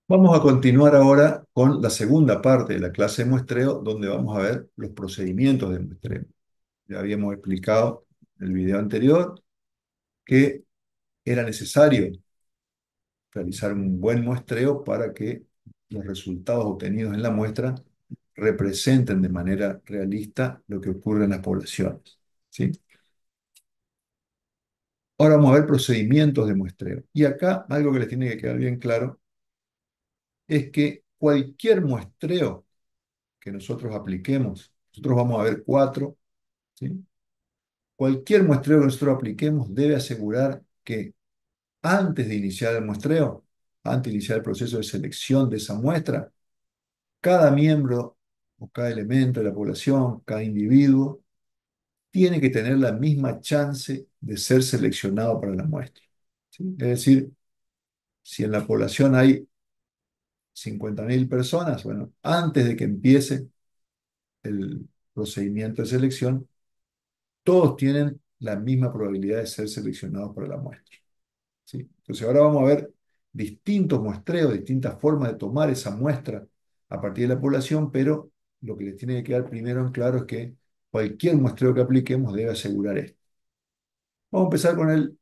Vamos a continuar ahora con la segunda parte de la clase de muestreo, donde vamos a ver los procedimientos de muestreo. Ya habíamos explicado en el video anterior que era necesario realizar un buen muestreo para que los resultados obtenidos en la muestra representen de manera realista lo que ocurre en las poblaciones. ¿Sí? Ahora vamos a ver procedimientos de muestreo. Y acá algo que les tiene que quedar bien claro es que cualquier muestreo que nosotros apliquemos, nosotros vamos a ver cuatro, ¿sí? Cualquier muestreo que nosotros apliquemos debe asegurar que antes de iniciar el muestreo, antes de iniciar el proceso de selección de esa muestra, cada miembro o cada elemento de la población, cada individuo, tiene que tener la misma chance de ser seleccionado para la muestra. ¿Sí? Es decir, si en la población hay 50.000 personas, bueno, antes de que empiece el procedimiento de selección, todos tienen la misma probabilidad de ser seleccionados para la muestra. ¿Sí? Entonces ahora vamos a ver distintos muestreos, distintas formas de tomar esa muestra a partir de la población, pero lo que les tiene que quedar primero en claro es que cualquier muestreo que apliquemos debe asegurar esto. Vamos a empezar con el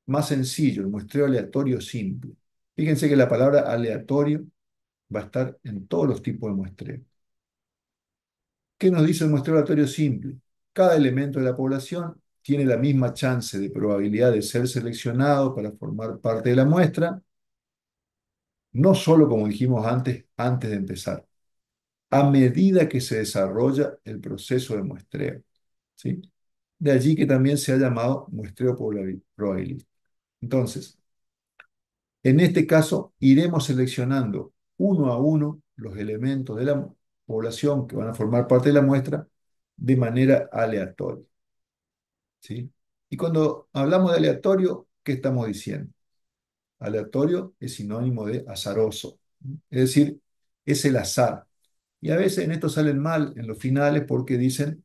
más sencillo, el muestreo aleatorio simple. Fíjense que la palabra aleatorio va a estar en todos los tipos de muestreo. ¿Qué nos dice el muestreo aleatorio simple? Cada elemento de la población tiene la misma chance de probabilidad de ser seleccionado para formar parte de la muestra, no solo como dijimos antes de empezar, a medida que se desarrolla el proceso de muestreo. ¿Sí? De allí que también se ha llamado muestreo probabilístico. Entonces, en este caso, iremos seleccionando uno a uno los elementos de la población que van a formar parte de la muestra de manera aleatoria. ¿Sí? Y cuando hablamos de aleatorio, ¿qué estamos diciendo? Aleatorio es sinónimo de azaroso, es decir, es el azar. Y a veces en esto salen mal en los finales porque dicen,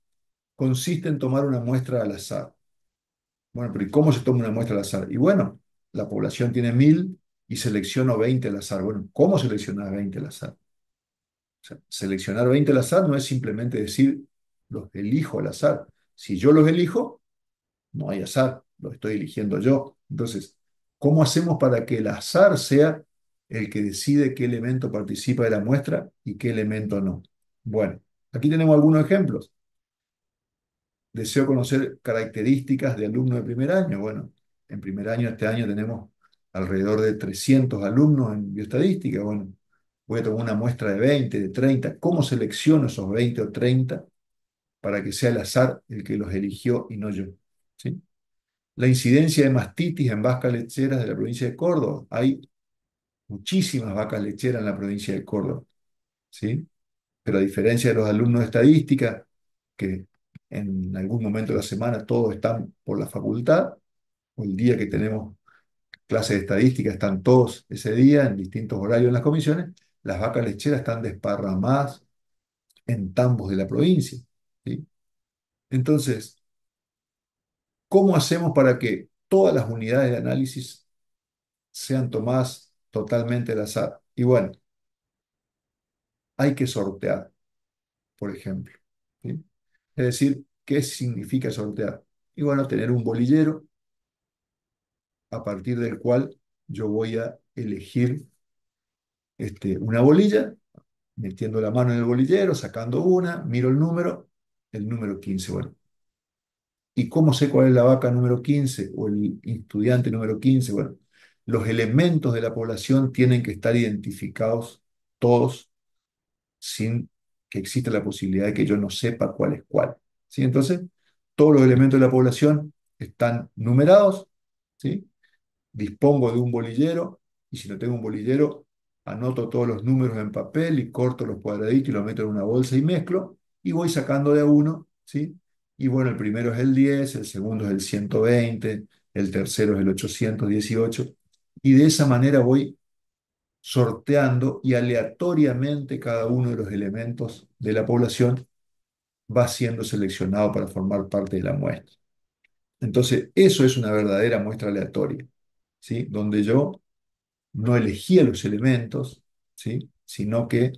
consiste en tomar una muestra al azar. Bueno, pero ¿y cómo se toma una muestra al azar? Y bueno, la población tiene 1.000 y selecciono 20 al azar. Bueno, ¿cómo seleccionar 20 al azar? O sea, seleccionar 20 al azar no es simplemente decir, los elijo al azar. Si yo los elijo, no hay azar, lo estoy eligiendo yo. Entonces, ¿cómo hacemos para que el azar sea el que decide qué elemento participa de la muestra y qué elemento no? Bueno, aquí tenemos algunos ejemplos. Deseo conocer características de alumnos de primer año. Bueno, en primer año este año tenemos alrededor de 300 alumnos en bioestadística. Bueno, voy a tomar una muestra de 20, de 30. ¿Cómo selecciono esos 20 o 30 para que sea el azar el que los eligió y no yo? ¿Sí? La incidencia de mastitis en vacas lecheras de la provincia de Córdoba. Hay muchísimas vacas lecheras en la provincia de Córdoba, ¿sí? Pero a diferencia de los alumnos de estadística, que en algún momento de la semana todos están por la facultad, o el día que tenemos clases de estadística están todos ese día en distintos horarios en las comisiones, las vacas lecheras están desparramadas en tambos de la provincia, ¿sí? Entonces, ¿cómo hacemos para que todas las unidades de análisis sean tomadas totalmente al azar? Y bueno, hay que sortear, por ejemplo, ¿sí? Es decir, ¿qué significa sortear? Y bueno, tener un bolillero a partir del cual yo voy a elegir una bolilla, metiendo la mano en el bolillero, sacando una, miro el número 15. Bueno, ¿y cómo sé cuál es la vaca número 15 o el estudiante número 15? Bueno, los elementos de la población tienen que estar identificados todos sin que exista la posibilidad de que yo no sepa cuál es cuál. ¿Sí? Entonces, todos los elementos de la población están numerados, ¿sí? Dispongo de un bolillero y si no tengo un bolillero, anoto todos los números en papel y corto los cuadraditos y los meto en una bolsa y mezclo y voy sacando de a uno, ¿sí? Y bueno, el primero es el 10, el segundo es el 120, el tercero es el 818 y de esa manera voy sorteando y aleatoriamente cada uno de los elementos de la población va siendo seleccionado para formar parte de la muestra. Entonces, eso es una verdadera muestra aleatoria, ¿sí? Donde yo no elegía los elementos, ¿sí? Sino que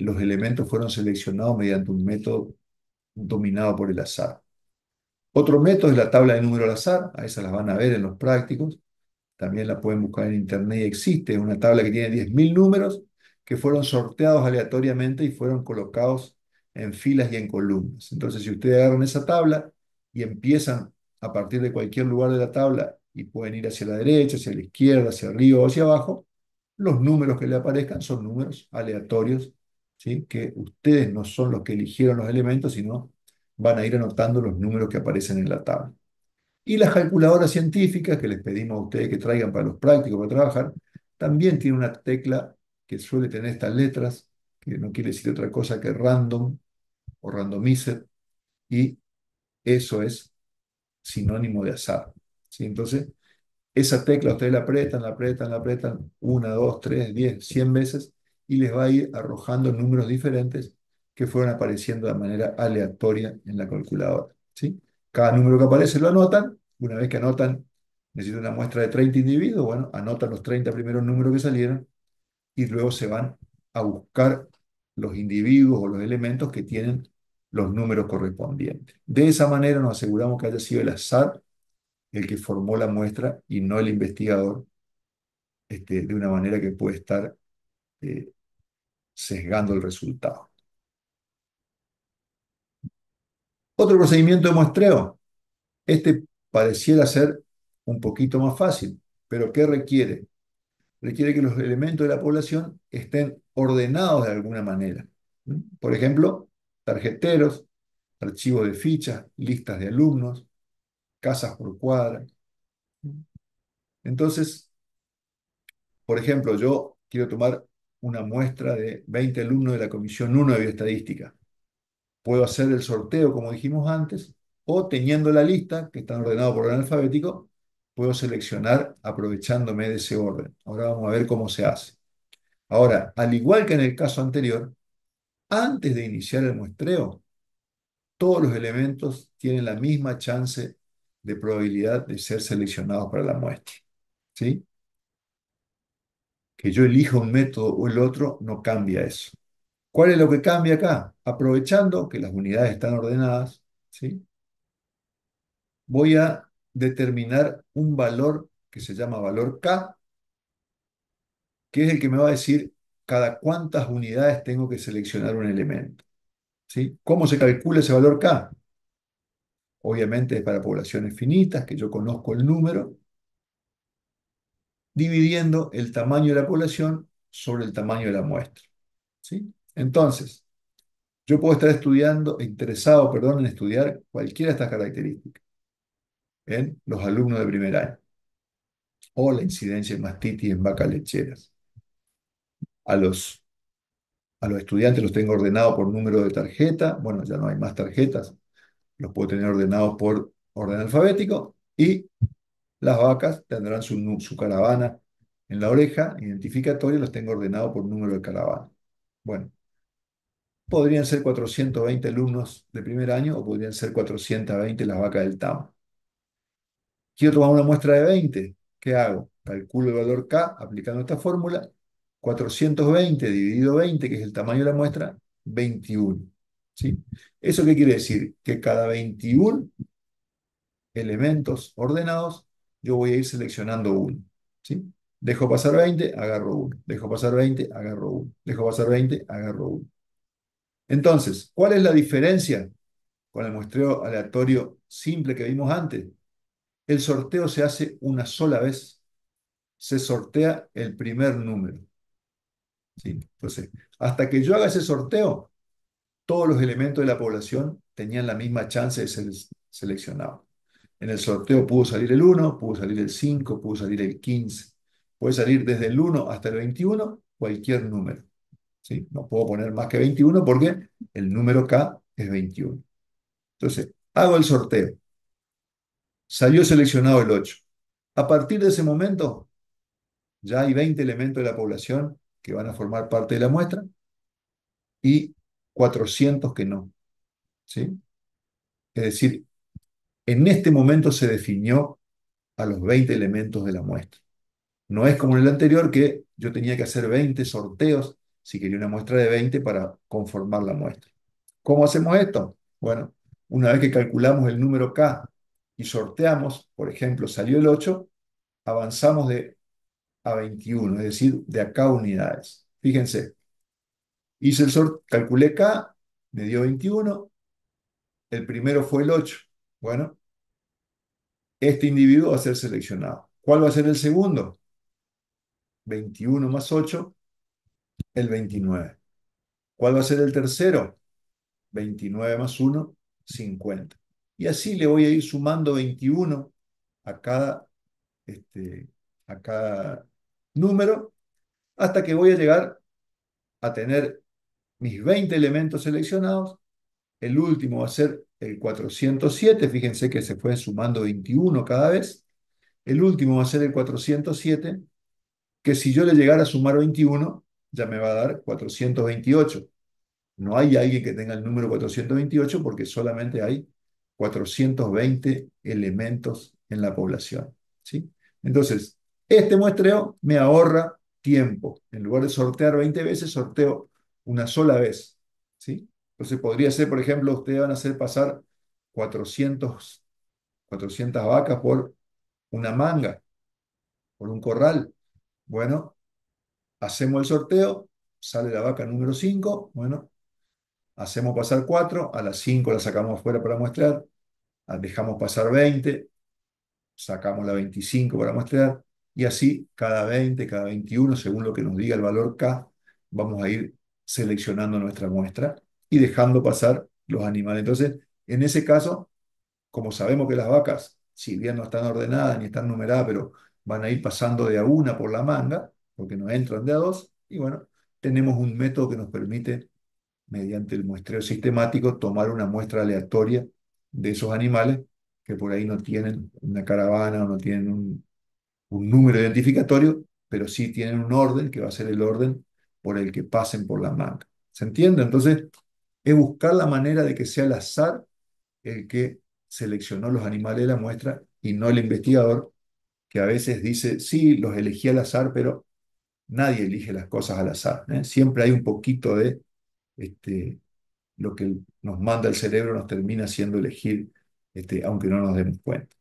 los elementos fueron seleccionados mediante un método dominado por el azar. Otro método es la tabla de número al azar, a esas las van a ver en los prácticos, también la pueden buscar en internet y existe, es una tabla que tiene 10.000 números que fueron sorteados aleatoriamente y fueron colocados en filas y en columnas. Entonces, si ustedes agarran esa tabla y empiezan a partir de cualquier lugar de la tabla y pueden ir hacia la derecha, hacia la izquierda, hacia arriba o hacia abajo, los números que le aparezcan son números aleatorios, ¿sí? Que ustedes no son los que eligieron los elementos, sino van a ir anotando los números que aparecen en la tabla. Y las calculadoras científicas que les pedimos a ustedes que traigan para los prácticos para trabajar, también tiene una tecla que suele tener estas letras, que no quiere decir otra cosa que random o randomizer, y eso es sinónimo de azar. ¿Sí? Entonces, esa tecla ustedes la apretan, la apretan, la apretan, una, dos, tres, 10, 100 veces, y les va a ir arrojando números diferentes que fueron apareciendo de manera aleatoria en la calculadora. ¿Sí? Cada número que aparece lo anotan. Una vez que anotan, necesitan una muestra de 30 individuos, bueno, anotan los 30 primeros números que salieron y luego se van a buscar los individuos o los elementos que tienen los números correspondientes. De esa manera nos aseguramos que haya sido el azar el que formó la muestra y no el investigador, de una manera que puede estar eh, sesgando el resultado. Otro procedimiento de muestreo. Este pareciera ser un poquito más fácil, pero ¿qué requiere? Requiere que los elementos de la población estén ordenados de alguna manera. ¿Mm? Por ejemplo, tarjeteros, archivos de fichas, listas de alumnos, casas por cuadra. Entonces, por ejemplo, yo quiero tomar una muestra de 20 alumnos de la Comisión 1 de Bioestadística. Puedo hacer el sorteo, como dijimos antes, o teniendo la lista, que está ordenado por orden alfabético, puedo seleccionar aprovechándome de ese orden. Ahora vamos a ver cómo se hace. Ahora, al igual que en el caso anterior, antes de iniciar el muestreo, todos los elementos tienen la misma chance de probabilidad de ser seleccionados para la muestra. ¿Sí? Que yo elija un método o el otro no cambia eso. ¿Cuál es lo que cambia acá? Aprovechando que las unidades están ordenadas, ¿sí? Voy a determinar un valor que se llama valor K, que es el que me va a decir cada cuántas unidades tengo que seleccionar un elemento, ¿sí? ¿Cómo se calcula ese valor K? Obviamente es para poblaciones finitas, que yo conozco el número, dividiendo el tamaño de la población sobre el tamaño de la muestra, ¿sí? Entonces, yo puedo estar interesado, perdón, en estudiar cualquiera de estas características en los alumnos de primer año o la incidencia de mastitis en vacas lecheras. A los, a los estudiantes los tengo ordenados por número de tarjeta. Bueno, ya no hay más tarjetas. Los puedo tener ordenados por orden alfabético. Y las vacas tendrán su caravana en la oreja identificatoria. Los tengo ordenados por número de caravana. Bueno, podrían ser 420 alumnos de primer año o podrían ser 420 las vacas del TAM. Quiero tomar una muestra de 20. ¿Qué hago? Calculo el valor K aplicando esta fórmula. 420 dividido 20, que es el tamaño de la muestra, 21. ¿Sí? ¿Eso qué quiere decir? Que cada 21 elementos ordenados, yo voy a ir seleccionando uno. ¿Sí? Dejo pasar 20, agarro uno. Dejo pasar 20, agarro uno. Dejo pasar 20, agarro uno. Entonces, ¿cuál es la diferencia con el muestreo aleatorio simple que vimos antes? El sorteo se hace una sola vez. Se sortea el primer número. ¿Sí? Entonces, hasta que yo haga ese sorteo, todos los elementos de la población tenían la misma chance de ser seleccionados. En el sorteo pudo salir el 1, pudo salir el 5, pudo salir el 15. Puede salir desde el 1 hasta el 21, cualquier número. ¿Sí? No puedo poner más que 21 porque el número K es 21. Entonces, hago el sorteo. Salió seleccionado el 8. A partir de ese momento, ya hay 20 elementos de la población que van a formar parte de la muestra y 400 que no. ¿Sí? Es decir, en este momento se definió a los 20 elementos de la muestra. No es como en el anterior que yo tenía que hacer 20 sorteos si quería una muestra de 20 para conformar la muestra. ¿Cómo hacemos esto? Bueno, una vez que calculamos el número K y sorteamos, por ejemplo, salió el 8, avanzamos de a 21, es decir, de acá a unidades. Fíjense, hice el sorteo, calculé K, me dio 21, el primero fue el 8. Bueno, este individuo va a ser seleccionado. ¿Cuál va a ser el segundo? 21 más 8, el 29. ¿Cuál va a ser el tercero? 29 más 1, 50. Y así le voy a ir sumando 21 a cada, este, a cada número hasta que voy a llegar a tener mis 20 elementos seleccionados. El último va a ser el 407. Fíjense que se fue sumando 21 cada vez. El último va a ser el 407, que si yo le llegara a sumar 21, ya me va a dar 428. No hay alguien que tenga el número 428 porque solamente hay 420 elementos en la población. ¿Sí? Entonces, este muestreo me ahorra tiempo. En lugar de sortear 20 veces, sorteo una sola vez. ¿Sí? Entonces, podría ser, por ejemplo, ustedes van a hacer pasar 400 vacas por una manga, por un corral. Bueno, hacemos el sorteo, sale la vaca número 5. Bueno, hacemos pasar 4, a las 5 la sacamos fuera para muestrear, dejamos pasar 20, sacamos la 25 para muestrear, y así cada 20, cada 21, según lo que nos diga el valor K, vamos a ir seleccionando nuestra muestra y dejando pasar los animales. Entonces, en ese caso, como sabemos que las vacas, si bien no están ordenadas ni están numeradas, pero van a ir pasando de a una por la manga, porque no entran de a dos, y bueno, tenemos un método que nos permite mediante el muestreo sistemático, tomar una muestra aleatoria de esos animales que por ahí no tienen una caravana o no tienen un número identificatorio, pero sí tienen un orden que va a ser el orden por el que pasen por la manga. ¿Se entiende? Entonces, es buscar la manera de que sea el azar el que seleccionó los animales de la muestra y no el investigador, que a veces dice, sí, los elegí al azar, pero nadie elige las cosas al azar, ¿eh? Siempre hay un poquito de este, lo que nos manda el cerebro nos termina haciendo elegir, aunque no nos demos cuenta.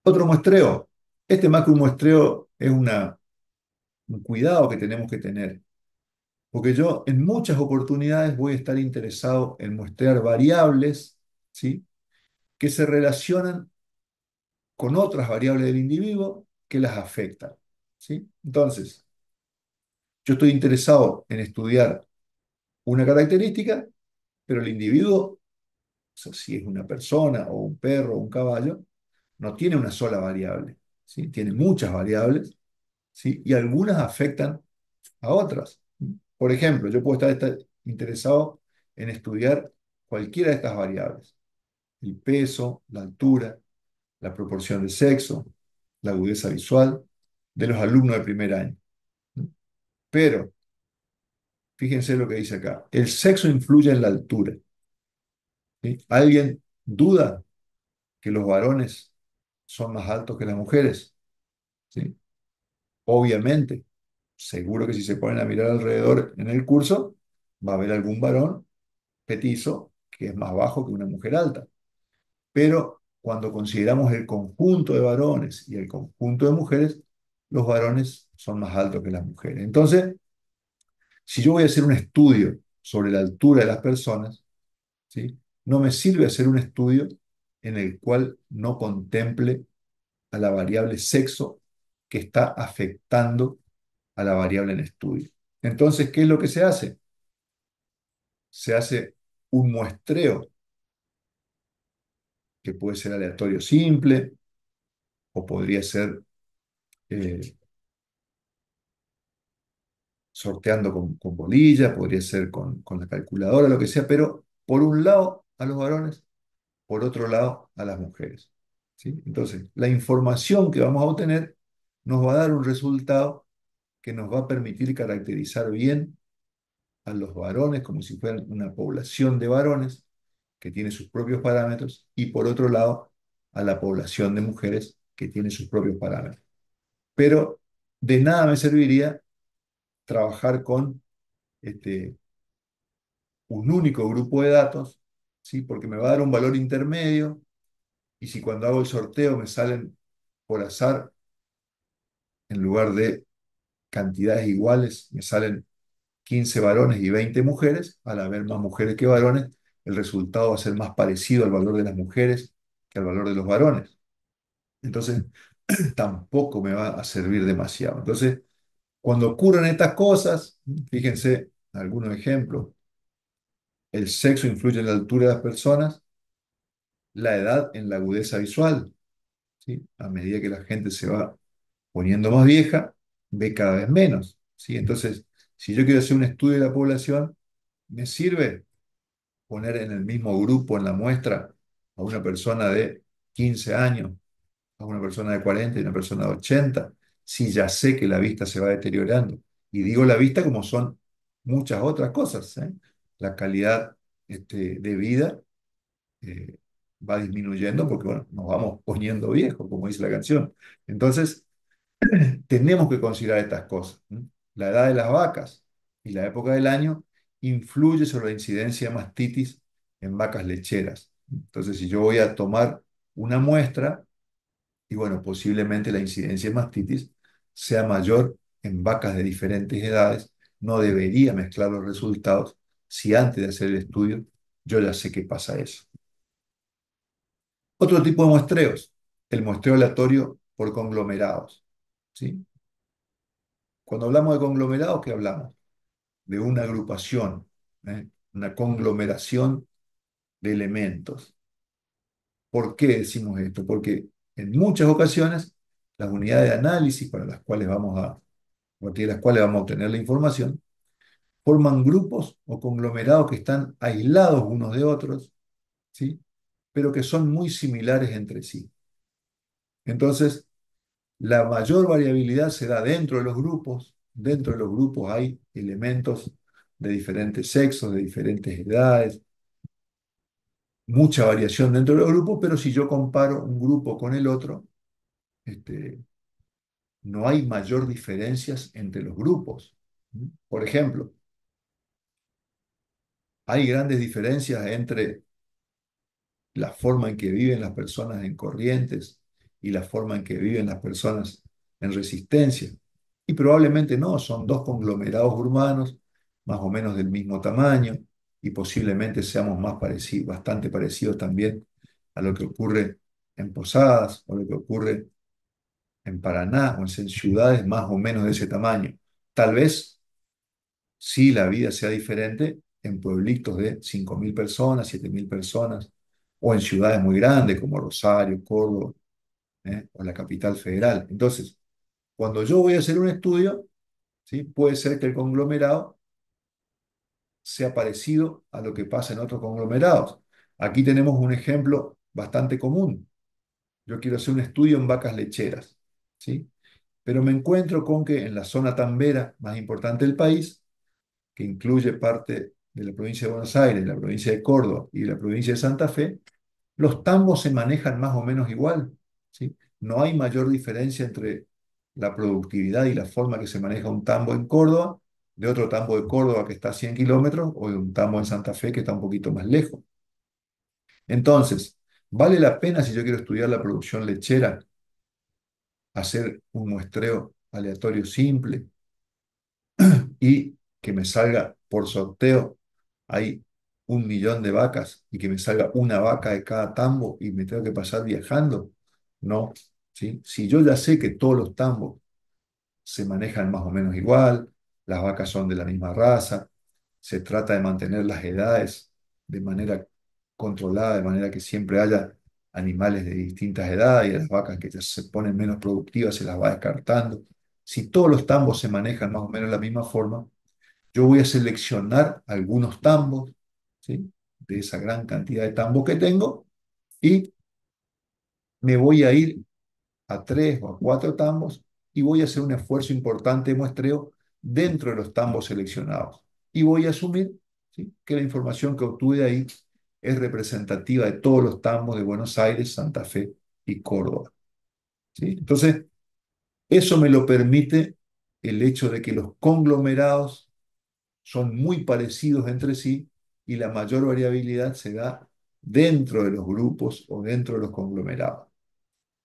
Otro muestreo. Este más que un muestreo es un cuidado que tenemos que tener, porque yo en muchas oportunidades voy a estar interesado en muestrear variables, ¿sí? Que se relacionan con otras variables del individuo que las afectan, ¿sí? Entonces, yo estoy interesado en estudiar una característica, pero el individuo, o sea, si es una persona o un perro o un caballo, no tiene una sola variable, ¿sí? Tiene muchas variables, ¿sí? Y algunas afectan a otras. Por ejemplo, yo puedo estar interesado en estudiar cualquiera de estas variables: el peso, la altura, la proporción de sexo, la agudeza visual de los alumnos de primer año. Pero, fíjense lo que dice acá, el sexo influye en la altura, ¿sí? ¿Alguien duda que los varones son más altos que las mujeres? ¿Sí? Obviamente, seguro que si se ponen a mirar alrededor en el curso, va a haber algún varón petizo que es más bajo que una mujer alta. Pero cuando consideramos el conjunto de varones y el conjunto de mujeres, los varones son más altos que las mujeres. Entonces, si yo voy a hacer un estudio sobre la altura de las personas, ¿sí? No me sirve hacer un estudio en el cual no contemple a la variable sexo que está afectando a la variable en estudio. Entonces, ¿qué es lo que se hace? Se hace un muestreo que puede ser aleatorio simple o podría ser eh, sorteando con bolillas, podría ser con la calculadora, lo que sea, pero por un lado a los varones, por otro lado a las mujeres. ¿Sí? Entonces, la información que vamos a obtener nos va a dar un resultado que nos va a permitir caracterizar bien a los varones como si fueran una población de varones que tiene sus propios parámetros y por otro lado a la población de mujeres que tiene sus propios parámetros. pero de nada me serviría trabajar con este, un único grupo de datos, ¿sí? Porque me va a dar un valor intermedio y si cuando hago el sorteo me salen por azar, en lugar de cantidades iguales, me salen 15 varones y 20 mujeres, al haber más mujeres que varones, el resultado va a ser más parecido al valor de las mujeres que al valor de los varones. Entonces, tampoco me va a servir demasiado. Entonces, cuando ocurren estas cosas, fíjense algunos ejemplos, el sexo influye en la altura de las personas, la edad en la agudeza visual, ¿sí? A medida que la gente se va poniendo más vieja, ve cada vez menos, ¿sí? Entonces, si yo quiero hacer un estudio de la población, me sirve poner en el mismo grupo, en la muestra, a una persona de 15 años, a una persona de 40 y una persona de 80, si ya sé que la vista se va deteriorando. Y digo la vista como son muchas otras cosas, ¿eh? La calidad de vida eh, va disminuyendo porque, bueno, nos vamos poniendo viejos, como dice la canción. Entonces, tenemos que considerar estas cosas. ¿Mm? La edad de las vacas y la época del año influye sobre la incidencia de mastitis en vacas lecheras. Entonces, si yo voy a tomar una muestra, y bueno, posiblemente la incidencia de mastitis sea mayor en vacas de diferentes edades, no debería mezclar los resultados si antes de hacer el estudio yo ya sé que pasa eso. Otro tipo de muestreos, el muestreo aleatorio por conglomerados. ¿Sí? Cuando hablamos de conglomerados, ¿qué hablamos? De una agrupación, ¿eh? Una conglomeración de elementos. ¿Por qué decimos esto? Porque en muchas ocasiones las unidades de análisis para las cuales a partir de las cuales vamos a obtener la información, forman grupos o conglomerados que están aislados unos de otros, ¿sí? Pero que son muy similares entre sí. Entonces, la mayor variabilidad se da dentro de los grupos. Dentro de los grupos hay elementos de diferentes sexos, de diferentes edades, mucha variación dentro de los grupos, pero si yo comparo un grupo con el otro, este, no hay mayor diferencias entre los grupos. Por ejemplo, hay grandes diferencias entre la forma en que viven las personas en Corrientes y la forma en que viven las personas en Resistencia. Y probablemente no, son dos conglomerados urbanos más o menos del mismo tamaño y posiblemente seamos más parecidos, bastante parecidos también a lo que ocurre en Posadas o lo que ocurre en Paraná o en ciudades más o menos de ese tamaño. Tal vez sí la vida sea diferente en pueblitos de 5.000 personas, 7.000 personas, o en ciudades muy grandes como Rosario, Córdoba, o la capital federal. Entonces, cuando yo voy a hacer un estudio, ¿sí? Puede ser que el conglomerado sea parecido a lo que pasa en otros conglomerados. Aquí tenemos un ejemplo bastante común. Yo quiero hacer un estudio en vacas lecheras, ¿sí? Pero me encuentro con que en la zona tambera más importante del país, que incluye parte de la provincia de Buenos Aires, la provincia de Córdoba y la provincia de Santa Fe, los tambos se manejan más o menos igual, ¿sí? No hay mayor diferencia entre la productividad y la forma que se maneja un tambo en Córdoba, de otro tambo de Córdoba que está a 100 kilómetros, o de un tambo en Santa Fe que está un poquito más lejos. Entonces, ¿vale la pena si yo quiero estudiar la producción lechera, hacer un muestreo aleatorio simple y que me salga por sorteo, hay 1.000.000 de vacas y que me salga una vaca de cada tambo y me tengo que pasar viajando? No, ¿sí? Si yo ya sé que todos los tambos se manejan más o menos igual, las vacas son de la misma raza, se trata de mantener las edades de manera controlada, de manera que siempre haya animales de distintas edades y las vacas que ya se ponen menos productivas se las va descartando. Si todos los tambos se manejan más o menos de la misma forma, yo voy a seleccionar algunos tambos, ¿sí? De esa gran cantidad de tambos que tengo y me voy a ir a 3 o a 4 tambos y voy a hacer un esfuerzo importante de muestreo dentro de los tambos seleccionados. Y voy a asumir, ¿sí? Que la información que obtuve de ahí es representativa de todos los tambos de Buenos Aires, Santa Fe y Córdoba, ¿sí? Entonces, Eso me lo permite el hecho de que los conglomerados son muy parecidos entre sí y la mayor variabilidad se da dentro de los grupos o dentro de los conglomerados.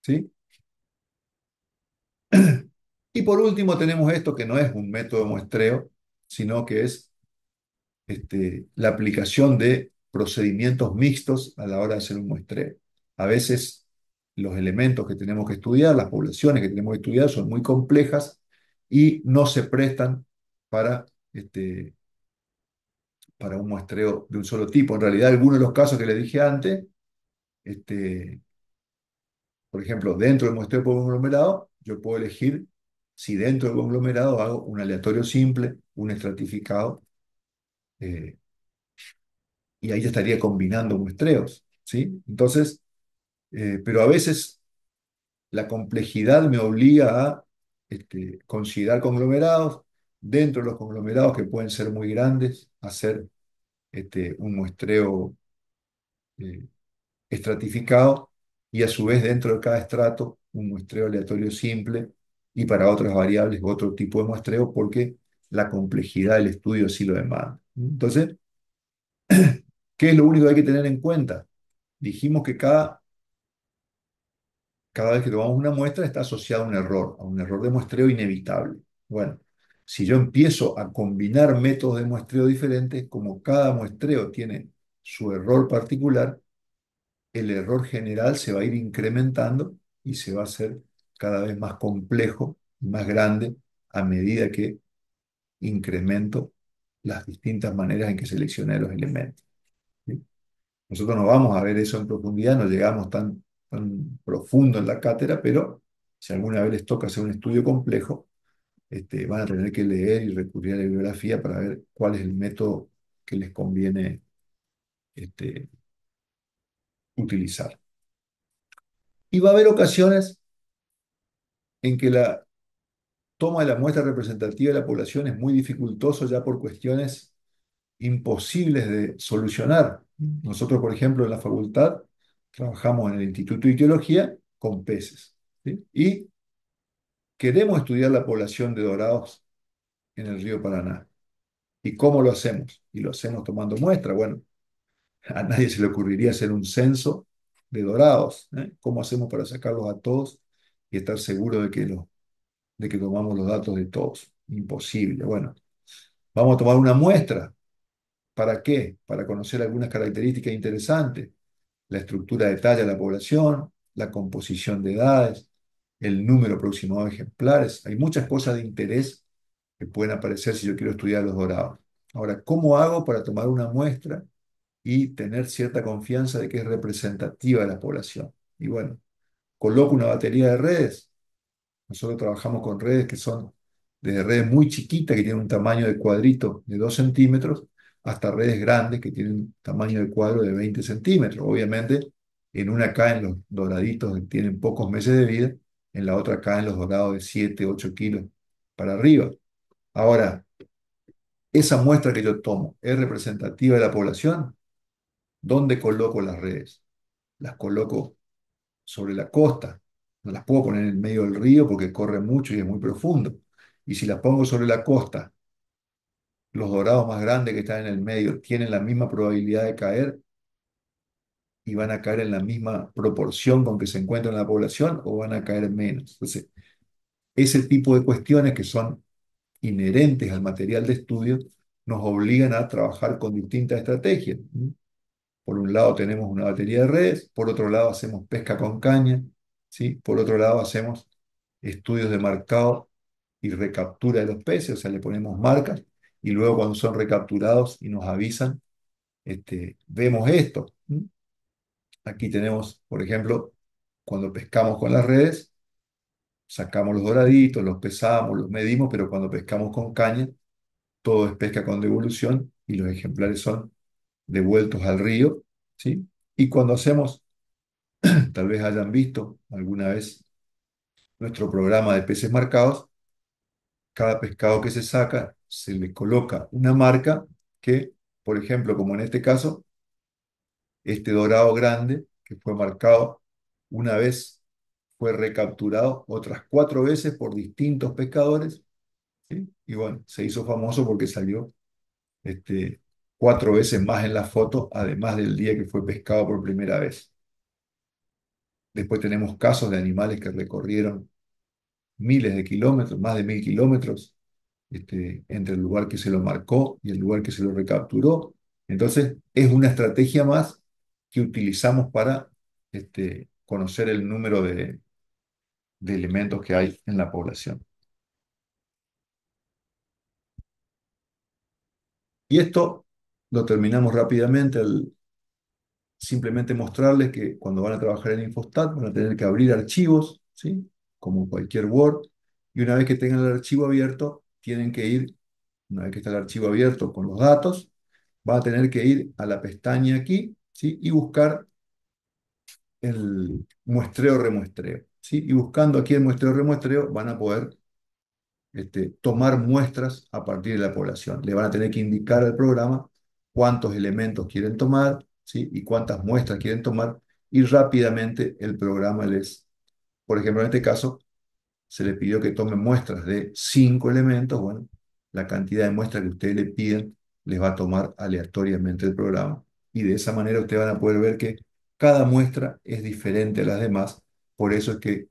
¿Sí? Y por último tenemos esto que no es un método de muestreo, sino que es la aplicación de procedimientos mixtos a la hora de hacer un muestreo. A veces los elementos que tenemos que estudiar, las poblaciones que tenemos que estudiar son muy complejas y no se prestan para, para un muestreo de un solo tipo. En realidad, algunos de los casos que le dije antes, este, por ejemplo, dentro del muestreo por conglomerado, yo puedo elegir si dentro del conglomerado hago un aleatorio simple, un estratificado, eh, y ahí ya estaría combinando muestreos, ¿sí? Entonces, pero a veces la complejidad me obliga a considerar conglomerados, dentro de los conglomerados que pueden ser muy grandes, hacer un muestreo eh, estratificado y a su vez dentro de cada estrato un muestreo aleatorio simple y para otras variables otro tipo de muestreo porque la complejidad del estudio así lo demanda. Entonces, ¿qué es lo único que hay que tener en cuenta? Dijimos que cada vez que tomamos una muestra está asociado a un error de muestreo inevitable. Bueno, si yo empiezo a combinar métodos de muestreo diferentes, como cada muestreo tiene su error particular, el error general se va a ir incrementando y se va a hacer cada vez más complejo y más grande a medida que incremento las distintas maneras en que seleccioné los elementos. ¿Sí? Nosotros no vamos a ver eso en profundidad, no llegamos tan profundo en la cátedra, pero si alguna vez les toca hacer un estudio complejo, van a tener que leer y recurrir a la bibliografía para ver cuál es el método que les conviene este, utilizar. Y va a haber ocasiones en que la toma de la muestra representativa de la población es muy dificultoso ya por cuestiones imposibles de solucionar. Nosotros, por ejemplo, en la facultad trabajamos en el Instituto de Ictiología con peces, ¿sí? Y queremos estudiar la población de dorados en el río Paraná. ¿Y cómo lo hacemos? Y lo hacemos tomando muestra. Bueno, a nadie se le ocurriría hacer un censo de dorados, ¿eh? ¿Cómo hacemos para sacarlos a todos y estar seguros de que tomamos los datos de todos? Imposible. Bueno, vamos a tomar una muestra. ¿Para qué? Para conocer algunas características interesantes, la estructura de talla de la población, la composición de edades, el número aproximado de ejemplares. Hay muchas cosas de interés que pueden aparecer si yo quiero estudiar los dorados. Ahora, ¿cómo hago para tomar una muestra y tener cierta confianza de que es representativa de la población? Y bueno, coloco una batería de redes. Nosotros trabajamos con redes que son desde redes muy chiquitas que tienen un tamaño de cuadrito de 2 centímetros hasta redes grandes que tienen un tamaño de cuadro de 20 centímetros. Obviamente, en una caen los doraditos que tienen pocos meses de vida, en la otra caen los dorados de 7, 8 kilos para arriba. Ahora, esa muestra que yo tomo es representativa de la población. ¿Dónde coloco las redes? Las coloco sobre la costa. No las puedo poner en el medio del río porque corre mucho y es muy profundo. Y si las pongo sobre la costa, los dorados más grandes que están en el medio tienen la misma probabilidad de caer y van a caer en la misma proporción con que se encuentran en la población o van a caer menos. Entonces, ese tipo de cuestiones que son inherentes al material de estudio nos obligan a trabajar con distintas estrategias. Por un lado tenemos una batería de redes, por otro lado hacemos pesca con caña, ¿sí? Por otro lado hacemos estudios de marcado y recaptura de los peces, o sea, le ponemos marcas y luego cuando son recapturados y nos avisan, vemos esto. Aquí tenemos, por ejemplo, cuando pescamos con las redes, sacamos los doraditos, los pesamos, los medimos, pero cuando pescamos con caña, todo es pesca con devolución y los ejemplares son devueltos al río, ¿sí? Y cuando hacemos, tal vez hayan visto alguna vez nuestro programa de peces marcados, cada pescado que se saca se le coloca una marca que, por ejemplo, como en este caso, este dorado grande que fue marcado una vez fue recapturado otras 4 veces por distintos pescadores, ¿sí? Y bueno, se hizo famoso porque salió 4 veces más en la foto, además del día que fue pescado por primera vez. Después tenemos casos de animales que recorrieron miles de kilómetros, más de 1000 kilómetros, entre el lugar que se lo marcó y el lugar que se lo recapturó. Entonces, es una estrategia más que utilizamos para conocer el número de elementos que hay en la población. Y esto lo terminamos rápidamente al simplemente mostrarles que cuando van a trabajar en Infostat van a tener que abrir archivos, ¿sí? Como cualquier Word, y una vez que tengan el archivo abierto, tienen que ir, una vez que está el archivo abierto con los datos, van a tener que ir a la pestaña aquí, ¿sí? Y buscar el muestreo-remuestreo, ¿sí? Y buscando aquí el muestreo-remuestreo van a poder tomar muestras a partir de la población. Le van a tener que indicar al programa cuántos elementos quieren tomar, ¿sí? Y cuántas muestras quieren tomar, y rápidamente el programa les, por ejemplo, en este caso, se le pidió que tomen muestras de 5 elementos. Bueno, la cantidad de muestras que ustedes le piden les va a tomar aleatoriamente el programa, y de esa manera ustedes van a poder ver que cada muestra es diferente a las demás. Por eso es que